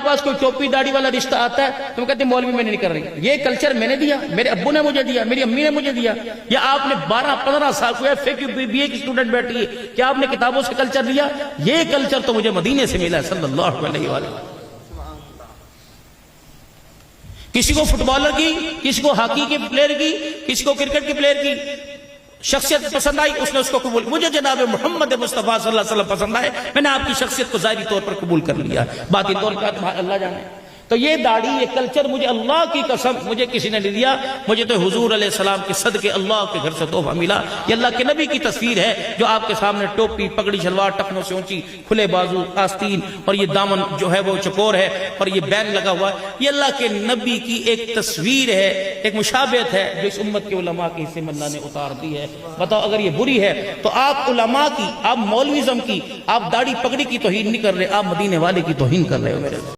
पास कोई टोपी दाढ़ी वाला रिश्ता आता है तो कहते मौलवी मैंने नहीं कर रही। ये कल्चर मैंने दिया, मेरे अब्बू ने मुझे दिया, मेरी अम्मी ने मुझे दिया, या आपने 12-15 साल को बीए की स्टूडेंट बैठी है, क्या आपने किताबों से कल्चर लिया? ये कल्चर तो मुझे मदीने से मिला है सल्लल्लाहु अलैहि वसल्लम। किसी को फुटबॉलर की, किसी को हॉकी के प्लेयर की, किसी को क्रिकेट के प्लेयर की शख्सियत पसंद आई, उसने उसको कबूल। मुझे जनाब मोहम्मद मुस्तफा सल्लल्लाहु अलैहि वसल्लम पसंद आए, मैंने आपकी शख्सियत को जाहिरी तौर पर कबूल कर लिया, बाकी तौर पर अल्लाह जाने। तो ये दाढ़ी, ये कल्चर मुझे अल्लाह की कसम मुझे किसी ने नहीं दिया, मुझे तो हुजूर अलैहिस्सलाम के सदके अल्लाह के घर से तोहफा मिला। ये अल्लाह के नबी की तस्वीर है जो आपके सामने टोपी, पगड़ी, शलवार, टखनों से ऊंची, खुले बाजू, आस्तीन, और ये दामन जो है वो चकोर है और ये बैन लगा हुआ है। ये अल्लाह के नबी की एक तस्वीर है, एक मुशाबहत है जो इस उम्मत के उलमा के हिस्से में अल्लाह ने उतार दी है। बताओ अगर ये बुरी है तो आप उलमा की, आप मौलविज्म की, आप दाढ़ी पगड़ी की तौहीन नहीं कर रहे, आप मदीने वाले की तौहीन कर रहे हो मेरे।